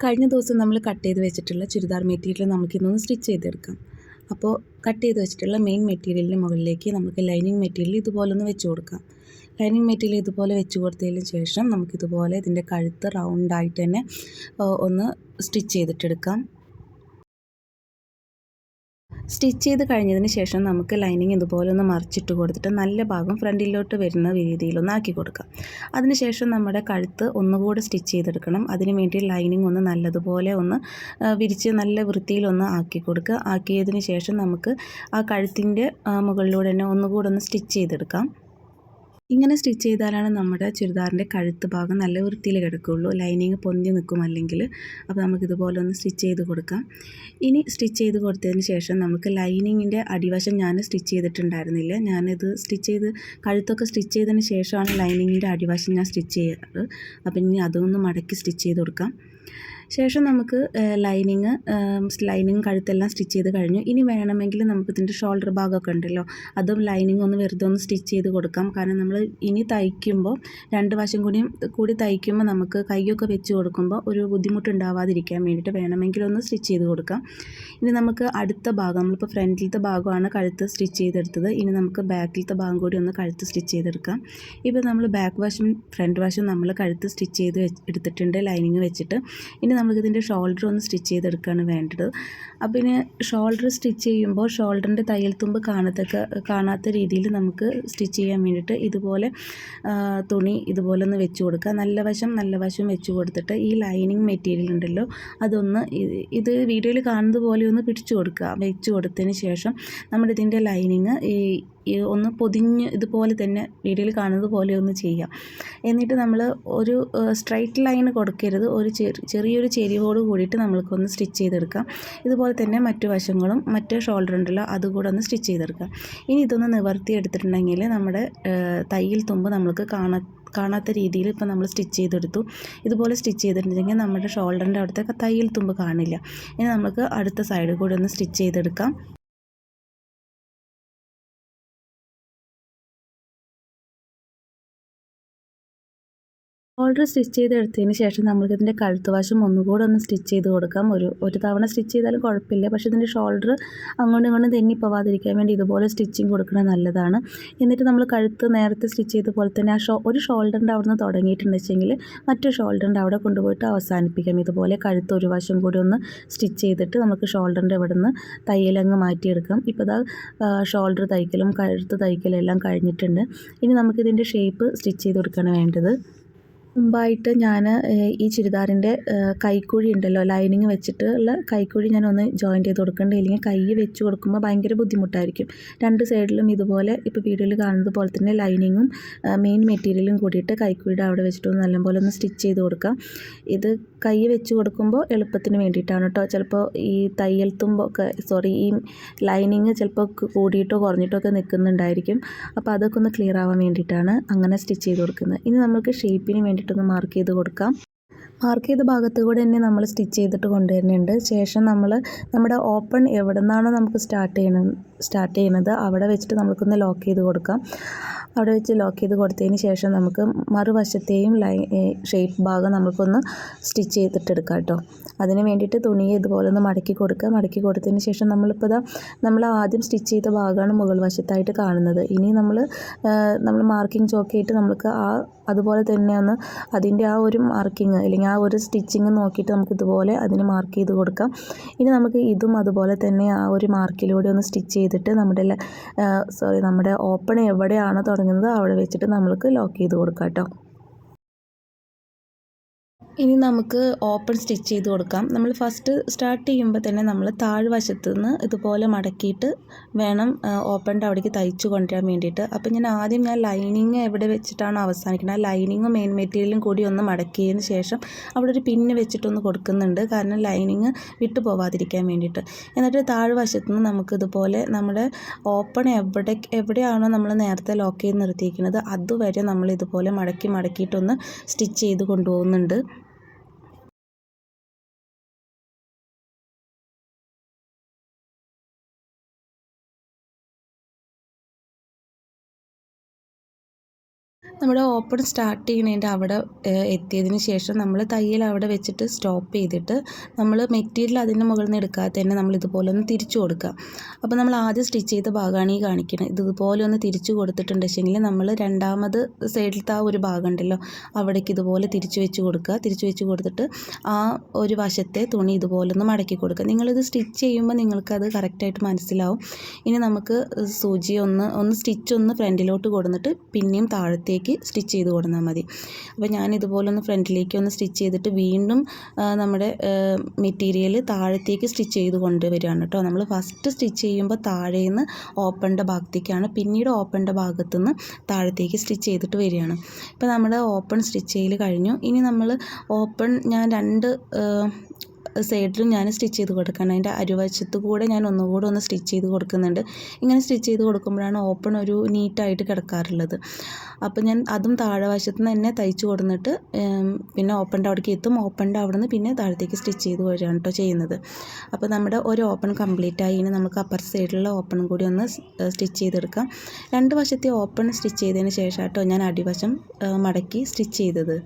കഴിഞ്ഞ ദിവസം നമ്മൾ കട്ട് ചെയ്ത് വെച്ചിട്ടുള്ള ചുരിദാർ മെറ്റീരിയൽ നമുക്കിന്നൊന്ന് സ്റ്റിച്ച് ചെയ്തെടുക്കാം. അപ്പോൾ കട്ട് ചെയ്ത് വെച്ചിട്ടുള്ള മെയിൻ മെറ്റീരിയലിന് മുകളിലേക്ക് നമുക്ക് ലൈനിങ് മെറ്റീരിയൽ ഇതുപോലെ ഒന്ന് വെച്ച് കൊടുക്കാം. ലൈനിങ് മെറ്റീരിയൽ ഇതുപോലെ വെച്ച് കൊടുത്തതിന് ശേഷം നമുക്കിതുപോലെ ഇതിൻ്റെ കഴുത്ത് റൗണ്ടായിട്ട് തന്നെ ഒന്ന് സ്റ്റിച്ച് ചെയ്തിട്ടെടുക്കാം. സ്റ്റിച്ച് ചെയ്ത് കഴിഞ്ഞതിന് ശേഷം നമുക്ക് ലൈനിങ് ഇതുപോലെ ഒന്ന് മറിച്ചിട്ട് കൊടുത്തിട്ട് നല്ല ഭാഗം ഫ്രണ്ടിലോട്ട് വരുന്ന രീതിയിലൊന്ന് ആക്കി കൊടുക്കാം. അതിനുശേഷം നമ്മുടെ കഴുത്ത് ഒന്നുകൂടെ സ്റ്റിച്ച് ചെയ്തെടുക്കണം. അതിന് വേണ്ടി ലൈനിങ് ഒന്ന് നല്ലതുപോലെ ഒന്ന് വിരിച്ച് നല്ല വൃത്തിയിലൊന്ന് ആക്കി കൊടുക്കുക. ആക്കിയതിന് ശേഷം നമുക്ക് ആ കഴുത്തിൻ്റെ മുകളിലൂടെ തന്നെ ഒന്നുകൂടെ ഒന്ന് സ്റ്റിച്ച് ചെയ്തെടുക്കാം. ഇങ്ങനെ സ്റ്റിച്ച് ചെയ്താലാണ് നമ്മുടെ ചുരിദാറിൻ്റെ കഴുത്ത് ഭാഗം നല്ല വൃത്തിയിൽ കിടക്കുകയുള്ളൂ. ലൈനിങ് പൊന്തി നിൽക്കും അല്ലെങ്കിൽ. അപ്പോൾ നമുക്കിതുപോലെ ഒന്ന് സ്റ്റിച്ച് ചെയ്ത് കൊടുക്കാം. ഇനി സ്റ്റിച്ച് ചെയ്ത് കൊടുത്തതിന് ശേഷം നമുക്ക് ലൈനിങ്ങിൻ്റെ അടിവശം ഞാൻ സ്റ്റിച്ച് ചെയ്തിട്ടുണ്ടായിരുന്നില്ല. ഞാനിത് സ്റ്റിച്ച് ചെയ്ത് കഴുത്തൊക്കെ സ്റ്റിച്ച് ചെയ്തതിന് ശേഷമാണ് ലൈനിങ്ങിൻ്റെ അടിവശം ഞാൻ സ്റ്റിച്ച് ചെയ്യാറ്. അപ്പം ഇനി അതൊന്ന് മടക്കി സ്റ്റിച്ച് ചെയ്ത് കൊടുക്കാം. ശേഷം നമുക്ക് ലൈനിങ് കഴുത്തെല്ലാം സ്റ്റിച്ച് ചെയ്ത് കഴിഞ്ഞു. ഇനി വേണമെങ്കിൽ നമുക്ക് ഇതിൻ്റെ ഷോൾഡർ ഭാഗമൊക്കെ ഉണ്ടല്ലോ, അതും ലൈനിങ് ഒന്ന് വെറുതെ ഒന്ന് സ്റ്റിച്ച് ചെയ്ത് കൊടുക്കാം. കാരണം നമ്മൾ ഇനി തയ്ക്കുമ്പോൾ രണ്ട് വശം കൂടി തയ്ക്കുമ്പോൾ നമുക്ക് കൈയൊക്കെ വെച്ച് കൊടുക്കുമ്പോൾ ഒരു ബുദ്ധിമുട്ടുണ്ടാവാതിരിക്കാൻ വേണ്ടിയിട്ട് വേണമെങ്കിൽ ഒന്ന് സ്റ്റിച്ച് ചെയ്ത് കൊടുക്കാം. ഇനി നമുക്ക് അടുത്ത ഭാഗം, നമ്മളിപ്പോൾ ഫ്രണ്ടിലത്തെ ഭാഗമാണ് കഴുത്ത് സ്റ്റിച്ച് ചെയ്തെടുത്തത്. ഇനി നമുക്ക് ബാക്കിലത്തെ ഭാഗം കൂടി ഒന്ന് കഴുത്ത് സ്റ്റിച്ച് ചെയ്തെടുക്കാം. ഇപ്പോൾ നമ്മൾ ബാക്ക് വശം ഫ്രണ്ട് വശം നമ്മൾ കഴുത്ത് സ്റ്റിച്ച് ചെയ്ത് എടുത്തിട്ടുണ്ട് ലൈനിങ് വെച്ചിട്ട്. ഇനി നമുക്കിതിൻ്റെ ഷോൾഡർ ഒന്ന് സ്റ്റിച്ച് ചെയ്തെടുക്കുകയാണ് വേണ്ടത്. അപ്പോൾ ഇനി ഷോൾഡർ സ്റ്റിച്ച് ചെയ്യുമ്പോൾ ഷോൾഡറിൻ്റെ തയ്യൽ തുമ്പ് കാണാത്ത രീതിയിൽ നമുക്ക് സ്റ്റിച്ച് ചെയ്യാൻ വേണ്ടിയിട്ട് ഇതുപോലെ തുണി ഇതുപോലെ ഒന്ന് വെച്ച് കൊടുക്കുക. നല്ല വശം വെച്ച് കൊടുത്തിട്ട് ഈ ലൈനിങ് മെറ്റീരിയൽ ഉണ്ടല്ലോ അതൊന്ന് ഇത് വീഡിയോയിൽ കാണുന്നത് പോലെ ഒന്ന് പിടിച്ചു കൊടുക്കുക. വെച്ച് കൊടുത്തതിന് ശേഷം നമ്മുടെ ഇതിൻ്റെ ലൈനിങ് ഒന്ന് പൊതിഞ്ഞ് ഇതുപോലെ തന്നെ വീഡിയോയിൽ കാണുന്നത് പോലെ ഒന്ന് ചെയ്യാം. എന്നിട്ട് നമ്മൾ ഒരു സ്ട്രൈറ്റ് ലൈൻ കൊടുക്കരുത്, ഒരു ചെറിയൊരു ചെരിവോട് കൂടിയിട്ട് നമ്മൾക്കൊന്ന് സ്റ്റിച്ച് ചെയ്തെടുക്കാം. ഇതുപോലെ തന്നെ മറ്റു വശങ്ങളും മറ്റേ ഷോൾഡർ ഉണ്ടല്ലോ അതുകൂടെ ഒന്ന് സ്റ്റിച്ച് ചെയ്തെടുക്കാം. ഇനി ഇതൊന്ന് നിവർത്തി എടുത്തിട്ടുണ്ടെങ്കിൽ നമ്മുടെ തയ്യൽ തുമ്പ് നമ്മൾക്ക് കാണാത്ത രീതിയിൽ ഇപ്പോൾ നമ്മൾ സ്റ്റിച്ച് ചെയ്തെടുത്തു. ഇതുപോലെ സ്റ്റിച്ച് ചെയ്തിട്ടുണ്ടെങ്കിൽ നമ്മുടെ ഷോൾഡറിൻ്റെ അവിടുത്തെ തയ്യൽ തുമ്പ് കാണില്ല. ഇനി നമുക്ക് അടുത്ത സൈഡ് കൂടി ഒന്ന് സ്റ്റിച്ച് ചെയ്തെടുക്കാം. ഷോൾഡർ സ്റ്റിച്ച് ചെയ്തെടുത്തതിന് ശേഷം നമുക്കിതിൻ്റെ കഴുത്ത് വശം ഒന്നുകൂടെ ഒന്ന് സ്റ്റിച്ച് ചെയ്ത് കൊടുക്കാം. ഒരു തവണ സ്റ്റിച്ച് ചെയ്താലും കുഴപ്പമില്ല. പക്ഷേ ഇതിൻ്റെ ഷോൾഡർ അങ്ങോട്ടും ഇങ്ങോട്ടും തെന്നി പോവാതിരിക്കാൻ വേണ്ടി ഇതുപോലെ സ്റ്റിച്ചിങ് കൊടുക്കുന്നത് നല്ലതാണ്. എന്നിട്ട് നമ്മൾ കഴുത്ത് നേരത്തെ സ്റ്റിച്ച് ചെയ്ത പോലെ തന്നെ ഒരു ഷോൾഡറിൻ്റെ അവിടെ നിന്ന് തുടങ്ങിയിട്ടുണ്ടെങ്കിൽ മറ്റൊരു ഷോൾഡറിൻ്റെ അവിടെ കൊണ്ടുപോയിട്ട് അവസാനിപ്പിക്കാം. ഇതുപോലെ കഴുത്ത് ഒരു വശം കൂടി ഒന്ന് സ്റ്റിച്ച് ചെയ്തിട്ട് നമുക്ക് ഷോൾഡറിൻ്റെ അവിടെ നിന്ന് തയ്യലങ്ങ് മാറ്റിയെടുക്കാം. ഇപ്പോൾ ഇതാ ഷോൾഡർ തയ്ക്കലും കഴുത്ത് തയ്ക്കലും എല്ലാം കഴിഞ്ഞിട്ടുണ്ട്. ഇനി നമുക്കിതിൻ്റെ ഷേപ്പ് സ്റ്റിച്ച് ചെയ്ത് കൊടുക്കുകയാണ് വേണ്ടത്. മുമ്പായിട്ട് ഞാൻ ഈ ചുരിദാറിൻ്റെ കൈക്കുഴി ഉണ്ടല്ലോ, ലൈനിങ് വെച്ചിട്ടുള്ള കൈക്കുഴി ഞാനൊന്ന് ജോയിൻറ്റ് ചെയ്ത് കൊടുക്കേണ്ടത്. ഇല്ലെങ്കിൽ കൈ വെച്ച് കൊടുക്കുമ്പോൾ ഭയങ്കര ബുദ്ധിമുട്ടായിരിക്കും. രണ്ട് സൈഡിലും ഇതുപോലെ ഇപ്പോൾ വീഡിയോയിൽ കാണുന്നത് പോലെ തന്നെ ലൈനിങ്ങും മെയിൻ മെറ്റീരിയലും കൂടിയിട്ട് കൈക്കുഴിയുടെ അവിടെ വെച്ചിട്ടൊന്ന് നല്ലപോലെ ഒന്ന് സ്റ്റിച്ച് ചെയ്ത് കൊടുക്കാം. ഇത് കൈ വെച്ച് കൊടുക്കുമ്പോൾ എളുപ്പത്തിന് വേണ്ടിയിട്ടാണ് കേട്ടോ. ചിലപ്പോൾ ഈ തയ്യൽ തുമ്പൊക്കെ ഈ ലൈനിങ് ചിലപ്പോൾ കൂടിയിട്ടോ കുറഞ്ഞിട്ടോ ഒക്കെ നിൽക്കുന്നുണ്ടായിരിക്കും. അപ്പോൾ അതൊക്കെ ഒന്ന് ക്ലിയർ ആവാൻ വേണ്ടിയിട്ടാണ് അങ്ങനെ സ്റ്റിച്ച് ചെയ്ത് കൊടുക്കുന്നത്. ഇനി നമുക്ക് ഷേപ്പിന് വേണ്ടിയിട്ടൊന്ന് മാർക്ക് ചെയ്ത് കൊടുക്കാം. മാർക്ക് ചെയ്ത ഭാഗത്ത് കൂടെ തന്നെ നമ്മൾ സ്റ്റിച്ച് ചെയ്തിട്ട് കൊണ്ടുവരുന്നുണ്ട്. ശേഷം നമ്മുടെ ഓപ്പൺ എവിടെ നിന്നാണോ നമുക്ക് സ്റ്റാർട്ട് ചെയ്യുന്നത് അവിടെ വെച്ചിട്ട് നമുക്കൊന്ന് ലോക്ക് ചെയ്ത് കൊടുക്കാം. അവിടെ വെച്ച് ലോക്ക് ചെയ്ത് കൊടുത്തതിന് ശേഷം നമുക്ക് മറുവശത്തെയും ഷേപ്പ് ഭാഗം നമുക്കൊന്ന് സ്റ്റിച്ച് ചെയ്തിട്ടെടുക്കാം കേട്ടോ. അതിന് വേണ്ടിയിട്ട് തുണിയെ ഇതുപോലെ ഒന്ന് മടക്കി കൊടുക്കുക. മടക്കി കൊടുത്തതിന് ശേഷം നമ്മൾ ആദ്യം സ്റ്റിച്ച് ചെയ്ത ഭാഗമാണ് മുകൾ വശത്തായിട്ട് കാണുന്നത്. ഇനി നമ്മൾ മാർക്കിംഗ് ചോക്കായിട്ട് നമുക്ക് അതുപോലെ തന്നെ ഒന്ന് അതിൻ്റെ ആ ഒരു മാർക്കിങ് അല്ലെങ്കിൽ ആ ഒരു സ്റ്റിച്ചിങ് നോക്കിയിട്ട് നമുക്ക് ഇതുപോലെ അതിന് മാർക്ക് ചെയ്ത് കൊടുക്കാം. ഇനി നമുക്ക് ഇതും അതുപോലെ തന്നെ ആ ഒരു മാർക്കിലൂടെ ഒന്ന് സ്റ്റിച്ച് ചെയ്തിട്ട് നമ്മുടെ ഓപ്പൺ എവിടെയാണോ തുടങ്ങുന്നത് അവിടെ വെച്ചിട്ട് നമ്മൾക്ക് ലോക്ക് ചെയ്ത് കൊടുക്കാം കേട്ടോ. ഇനി നമുക്ക് ഓപ്പൺ സ്റ്റിച്ച് ചെയ്ത് കൊടുക്കാം. നമ്മൾ ഫസ്റ്റ് സ്റ്റാർട്ട് ചെയ്യുമ്പോൾ തന്നെ നമ്മൾ താഴ്വശത്ത് നിന്ന് ഇതുപോലെ മടക്കിയിട്ട് വേണം ഓപ്പണിൻ്റെ അവിടേക്ക് തയ്ച്ച് കൊണ്ടുവരാൻ വേണ്ടിയിട്ട്. അപ്പോൾ ഞാൻ ലൈനിങ് എവിടെ വെച്ചിട്ടാണ് അവസാനിക്കുന്നത് ആ ലൈനിങ്ങും മെയിൻ മെറ്റീരിയലും കൂടി ഒന്ന് മടക്കിയതിന് ശേഷം അവിടെ ഒരു പിന്ന് വെച്ചിട്ടൊന്ന് കൊടുക്കുന്നുണ്ട്. കാരണം ലൈനിങ് വിട്ടു പോവാതിരിക്കാൻ വേണ്ടിയിട്ട്. എന്നിട്ട് താഴ്വശത്ത് നിന്ന് നമുക്കിതുപോലെ നമ്മുടെ ഓപ്പൺ എവിടെയാണോ നമ്മൾ നേരത്തെ ലോക്ക് ചെയ്ത് നിർത്തിയിരിക്കുന്നത് അതുവരെ നമ്മൾ ഇതുപോലെ മടക്കിയിട്ടൊന്ന് സ്റ്റിച്ച് ചെയ്ത് കൊണ്ടുപോകുന്നുണ്ട്. നമ്മുടെ ഓപ്പൺ സ്റ്റാർട്ട് ചെയ്യുന്നതിൻ്റെ അവിടെ എത്തിയതിന് ശേഷം നമ്മൾ തയ്യൽ അവിടെ വെച്ചിട്ട് സ്റ്റോപ്പ് ചെയ്തിട്ട് നമ്മൾ മെറ്റീരിയൽ അതിൻ്റെ മുകളിൽ നിന്ന് എടുക്കാതെ തന്നെ നമ്മൾ ഇതുപോലെ ഒന്ന് തിരിച്ചു കൊടുക്കുക. അപ്പോൾ നമ്മൾ ആദ്യം സ്റ്റിച്ച് ചെയ്ത ഭാഗമാണ് ഈ കാണിക്കുന്നത്. ഇതുപോലെ ഒന്ന് തിരിച്ചു കൊടുത്തിട്ടുണ്ടെങ്കിൽ നമ്മൾ രണ്ടാമത് സൈഡിലത്തെ ആ ഒരു ഭാഗം ഉണ്ടല്ലോ അവിടേക്ക് ഇതുപോലെ തിരിച്ചു വെച്ച് കൊടുക്കുക. തിരിച്ചു വെച്ച് കൊടുത്തിട്ട് ആ ഒരു വശത്തെ തുണി ഇതുപോലെ ഒന്ന് മടക്കി കൊടുക്കുക. നിങ്ങളിത് സ്റ്റിച്ച് ചെയ്യുമ്പോൾ നിങ്ങൾക്കത് കറക്റ്റായിട്ട് മനസ്സിലാവും. ഇനി നമുക്ക് സൂചി ഒന്ന് സ്റ്റിച്ച് ഒന്ന് ഫ്രണ്ടിലോട്ട് കൊടുത്തിട്ട് പിന്നെയും താഴത്തേക്ക് സ്റ്റിച്ച് ചെയ്ത് കൊടുത്താൽ മതി. അപ്പോൾ ഞാൻ ഇതുപോലെ ഒന്ന് ഫ്രണ്ടിലേക്ക് ഒന്ന് സ്റ്റിച്ച് ചെയ്തിട്ട് വീണ്ടും നമ്മുടെ മെറ്റീരിയൽ താഴത്തേക്ക് സ്റ്റിച്ച് ചെയ്ത് കൊണ്ടുവരികയാണ് കേട്ടോ. നമ്മൾ ഫസ്റ്റ് സ്റ്റിച്ച് ചെയ്യുമ്പോൾ താഴേന്ന് ഓപ്പണിൻ്റെ ഭാഗത്തേക്കാണ്, പിന്നീട് ഓപ്പണിൻ്റെ ഭാഗത്തുനിന്ന് താഴത്തേക്ക് സ്റ്റിച്ച് ചെയ്തിട്ട് വരികയാണ്. ഇപ്പോൾ നമ്മുടെ ഓപ്പൺ സ്റ്റിച്ച് ചെയ്യൽ കഴിഞ്ഞു. ഇനി നമ്മൾ ഓപ്പൺ ഞാൻ രണ്ട് സൈഡിലും ഞാൻ സ്റ്റിച്ച് ചെയ്ത് കൊടുക്കണം. അതിൻ്റെ അരുവശത്ത് കൂടെ ഞാൻ ഒന്നുകൂടെ ഒന്ന് സ്റ്റിച്ച് ചെയ്ത് കൊടുക്കുന്നുണ്ട്. ഇങ്ങനെ സ്റ്റിച്ച് ചെയ്ത് കൊടുക്കുമ്പോഴാണ് ഓപ്പൺ ഒരു നീറ്റായിട്ട് കിടക്കാറുള്ളത്. അപ്പോൾ ഞാൻ അതും താഴെ വശത്ത് നിന്ന് തന്നെ തയ്ച്ച് കൊടുത്തിട്ട് പിന്നെ ഓപ്പണിൻ്റെ അവിടേക്ക് എത്തും. ഓപ്പണിൻ്റെ അവിടെ നിന്ന് പിന്നെ താഴത്തേക്ക് സ്റ്റിച്ച് ചെയ്ത് വരികയാണ് കേട്ടോ ചെയ്യുന്നത്. അപ്പോൾ നമ്മുടെ ഒരു ഓപ്പൺ കംപ്ലീറ്റ് ആയി. ഇനി നമുക്ക് അപ്പർ സൈഡിലുള്ള ഓപ്പണും കൂടി ഒന്ന് സ്റ്റിച്ച് ചെയ്തെടുക്കാം. രണ്ട് വശത്തെ ഓപ്പൺ സ്റ്റിച്ച് ചെയ്തതിന് ശേഷം കേട്ടോ ഞാൻ അടിവശം മടക്കി സ്റ്റിച്ച് ചെയ്തത്.